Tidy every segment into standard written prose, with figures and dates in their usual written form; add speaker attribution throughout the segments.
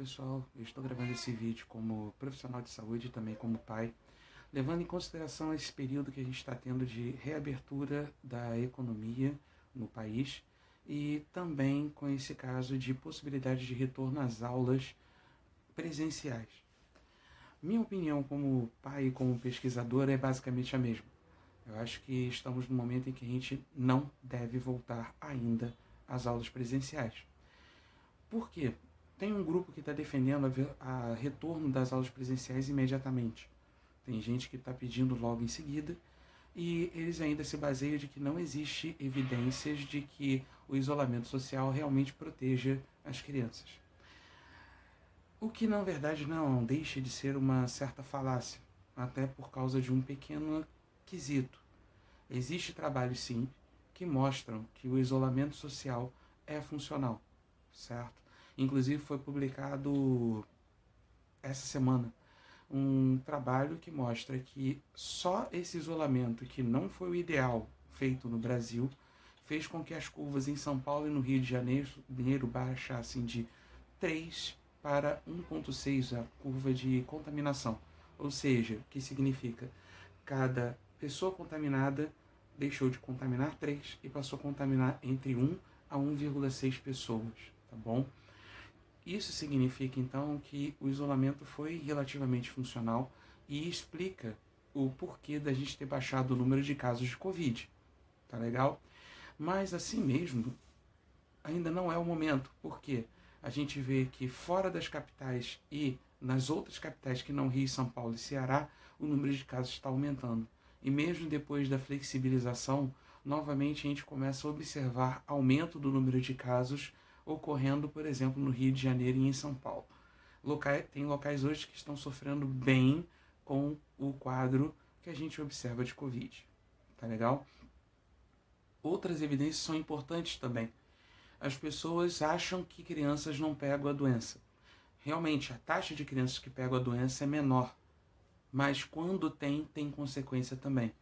Speaker 1: pessoal, eu estou gravando esse vídeo como profissional de saúde e também como pai, levando em consideração esse período que a gente está tendo de reabertura da economia no país e também com esse caso de possibilidade de retorno às aulas presenciais. Minha opinião como pai e como pesquisador é basicamente a mesma. Eu acho que estamos no momento em que a gente não deve voltar ainda às aulas presenciais. Por quê? Tem um grupo que está defendendo a retorno das aulas presenciais imediatamente. Tem gente que está pedindo logo em seguida e eles ainda se baseiam de que não existe evidências de que o isolamento social realmente proteja as crianças. O que na verdade não deixa de ser uma certa falácia, até por causa de um pequeno quesito. Existem trabalhos sim que mostram que o isolamento social é funcional, certo? Inclusive foi publicado essa semana um trabalho que mostra que só esse isolamento, que não foi o ideal feito no Brasil, fez com que as curvas em São Paulo e no Rio de Janeiro baixassem de 3 para 1,6 a curva de contaminação. Ou seja, que significa cada pessoa contaminada deixou de contaminar 3 e passou a contaminar entre 1 a 1,6 pessoas, tá bom? Isso significa, então, que o isolamento foi relativamente funcional e explica o porquê da gente ter baixado o número de casos de Covid. Tá legal? Mas, assim mesmo, ainda não é o momento, porque a gente vê que fora das capitais e nas outras capitais que não Rio, São Paulo e Ceará, o número de casos está aumentando. E mesmo depois da flexibilização, novamente a gente começa a observar aumento do número de casos ocorrendo, por exemplo, no Rio de Janeiro e em São Paulo. Tem locais hoje que estão sofrendo bem com o quadro que a gente observa de Covid. Tá legal? Outras evidências são importantes também. As pessoas acham que crianças não pegam a doença. Realmente, a taxa de crianças que pegam a doença é menor, mas quando tem consequência também.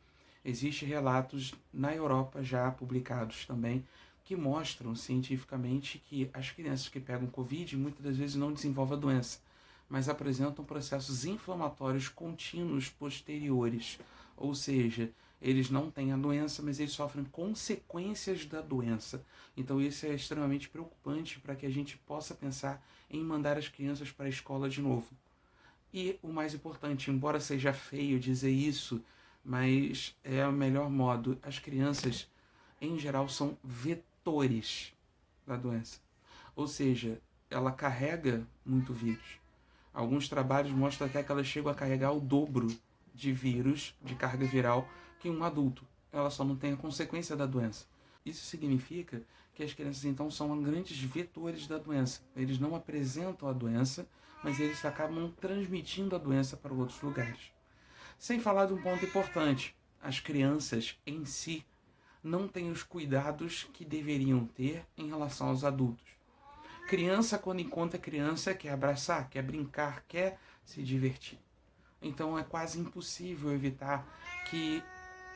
Speaker 1: Existem relatos na Europa já publicados também que mostram cientificamente que as crianças que pegam Covid muitas das vezes não desenvolvem a doença, mas apresentam processos inflamatórios contínuos posteriores. Ou seja, eles não têm a doença, mas eles sofrem consequências da doença. Então isso é extremamente preocupante para que a gente possa pensar em mandar as crianças para a escola de novo. E o mais importante, embora seja feio dizer isso, mas é o melhor modo, as crianças em geral são vetores da doença. Ou seja, ela carrega muito vírus. Alguns trabalhos mostram até que ela chega a carregar o dobro de vírus, de carga viral, que um adulto. Ela só não tem a consequência da doença. Isso significa que as crianças então são grandes vetores da doença. Eles não apresentam a doença, mas eles acabam transmitindo a doença para outros lugares. Sem falar de um ponto importante, as crianças em si não têm os cuidados que deveriam ter em relação aos adultos. Criança, quando encontra criança, quer abraçar, quer brincar, quer se divertir. Então é quase impossível evitar que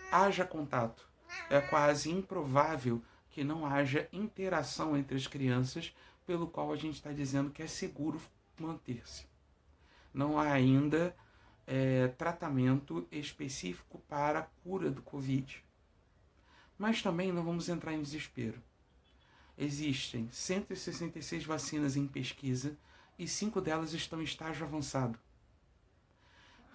Speaker 1: haja contato. É quase improvável que não haja interação entre as crianças, pelo qual a gente está dizendo que é seguro manter-se. Não há ainda tratamento específico para a cura do Covid. Mas também não vamos entrar em desespero. Existem 166 vacinas em pesquisa e 5 delas estão em estágio avançado.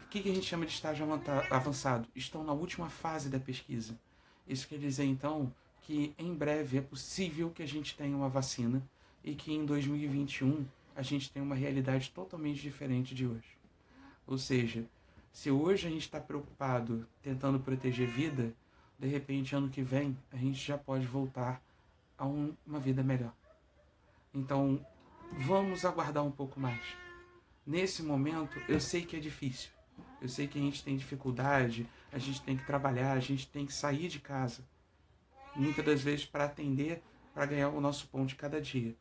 Speaker 1: O que a gente chama de estágio avançado? Estão na última fase da pesquisa. Isso quer dizer, então, que em breve é possível que a gente tenha uma vacina e que em 2021 a gente tenha uma realidade totalmente diferente de hoje. Ou seja, se hoje a gente está preocupado tentando proteger vida, de repente, ano que vem, a gente já pode voltar a uma vida melhor. Então, vamos aguardar um pouco mais. Nesse momento, eu sei que é difícil. Eu sei que a gente tem dificuldade, a gente tem que trabalhar, a gente tem que sair de casa. Muitas das vezes para atender, para ganhar o nosso pão de cada dia.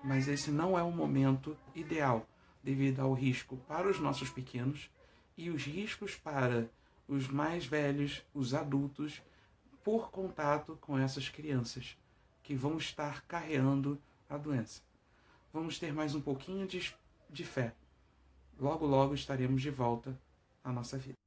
Speaker 1: Mas esse não é um momento ideal, devido ao risco para os nossos pequenos e os riscos para os mais velhos, os adultos, por contato com essas crianças que vão estar carreando a doença. Vamos ter mais um pouquinho de de fé. Logo, logo estaremos de volta à nossa vida.